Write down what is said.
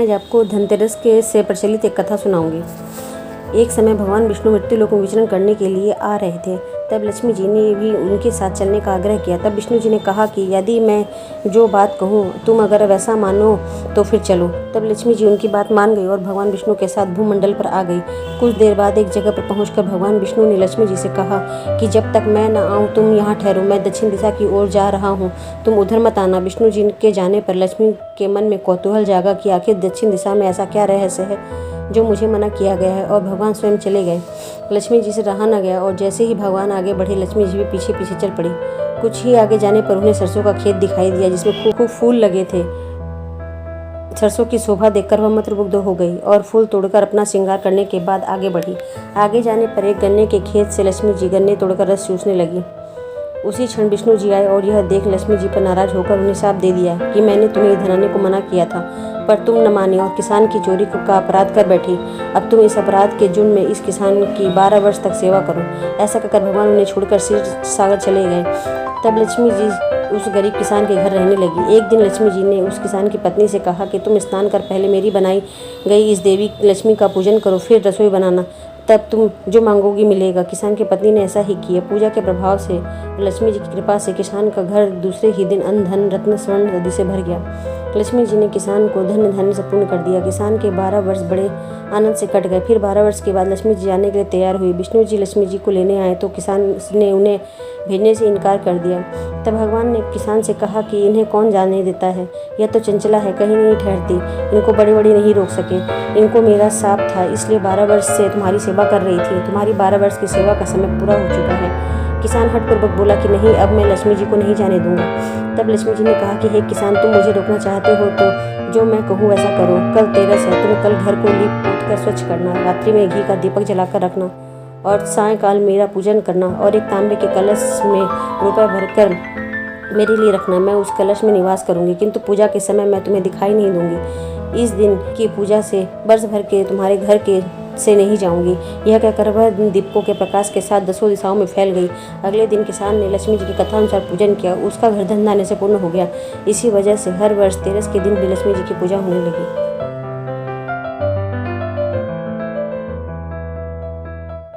मैं आपको धनतेरस के से प्रचलित एक कथा सुनाऊंगी। एक समय भगवान विष्णु मृत्युलोक में विचरण करने के लिए आ रहे थे। तब लक्ष्मी जी ने भी उनके साथ चलने का आग्रह किया। तब विष्णु जी ने कहा कि यदि मैं जो बात कहूँ तुम अगर वैसा मानो तो फिर चलो। तब लक्ष्मी जी उनकी बात मान गई और भगवान विष्णु के साथ भूमंडल पर आ गई। कुछ देर बाद एक जगह पर पहुंचकर भगवान विष्णु ने लक्ष्मी जी से कहा कि जब तक मैं न आऊँ तुम यहाँ ठहरो, मैं दक्षिण दिशा की ओर जा रहा हूँ, तुम उधर मत आना। विष्णु जी के जाने पर लक्ष्मी के मन में कौतूहल जागा कि आखिर दक्षिण दिशा में ऐसा क्या रहस्य है जो मुझे मना किया गया है, और भगवान स्वयं चले गए। लक्ष्मी जी से रहा न गया और जैसे ही भगवान आगे बढ़े लक्ष्मी जी भी पीछे पीछे चल पड़ी। कुछ ही आगे जाने पर उन्हें सरसों का खेत दिखाई दिया जिसमें खूब फूल लगे थे। सरसों की शोभा देखकर वह मंत्रमुग्ध हो गई और फूल तोड़कर अपना श्रृंगार करने के बाद आगे बढ़ी। आगे जाने पर एक गन्ने के खेत से लक्ष्मी जी गन्ने तोड़कर रस चूसने लगी। उसी क्षण विष्णु जी आए और यह देख लक्ष्मी जी पर नाराज होकर उन्हें शाप दे दिया कि मैंने तुम्हें इधर आने को मना किया था, पर तुम न मानी और किसान की चोरी का अपराध कर बैठी। अब तुम इस अपराध के जुर्म में इस किसान की 12 वर्ष तक सेवा करो। ऐसा कहकर भगवान उन्हें छोड़कर क्षीर सागर चले गए। तब लक्ष्मी जी उस गरीब किसान के घर रहने लगी। एक दिन लक्ष्मी जी ने उस किसान की पत्नी से कहा कि तुम स्नान कर पहले मेरी बनाई गई इस देवी लक्ष्मी का पूजन करो, फिर रसोई बनाना, तब तुम जो मांगोगी मिलेगा। किसान की पत्नी ने ऐसा ही किया। पूजा के प्रभाव से लक्ष्मी जी की कृपा से किसान का घर दूसरे ही दिन अन्न धन रत्न स्वर्ण आदि से भर गया। लक्ष्मी जी ने किसान को धन धान्य से पूर्ण कर दिया। किसान के 12 वर्ष बड़े आनंद से कट गए। फिर 12 वर्ष के बाद लक्ष्मी जी जाने के लिए तैयार हुई। विष्णु जी लक्ष्मी जी को लेने आए तो किसान ने उन्हें भेजने से इनकार कर दिया। तब भगवान ने किसान से कहा कि इन्हें कौन जाने देता है, यह तो चंचला है, कहीं नहीं ठहरती, इनको बड़े बड़े नहीं रोक सके। इनको मेरा शाप था, इसलिए 12 वर्ष से तुम्हारी सेवा कर रही थी। तुम्हारी 12 वर्ष की सेवा का समय पूरा हो चुका है। किसान हठपूर्वक बोला कि नहीं, अब मैं लक्ष्मी जी को नहीं जाने दूंगा। तब लक्ष्मी जी ने कहा कि हे किसान, तुम मुझे रोकना चाहते हो तो जो मैं कहूँ वैसा करो। कल तेरस है, तुम कल घर को लीप पोत कर स्वच्छ करना, रात्रि में घी का दीपक जलाकर रखना और सायंकाल मेरा पूजन करना और एक तांबे के कलश में रुपये भरकर मेरे लिए रखना। मैं उस कलश में निवास करूंगी, किंतु पूजा के समय मैं तुम्हें दिखाई नहीं दूंगी। इस दिन की पूजा से वर्ष भर के तुम्हारे घर के से नहीं जाऊंगी। यह कहकर वह दीपकों के प्रकाश के साथ 10 दिशाओं में फैल गई। अगले दिन किसान ने लक्ष्मी जी की कथा अनुसार पूजन किया। उसका घर धन धान्य से पूर्ण हो गया। इसी वजह से हर वर्ष तेरस के दिन भी लक्ष्मी जी की पूजा होने लगी।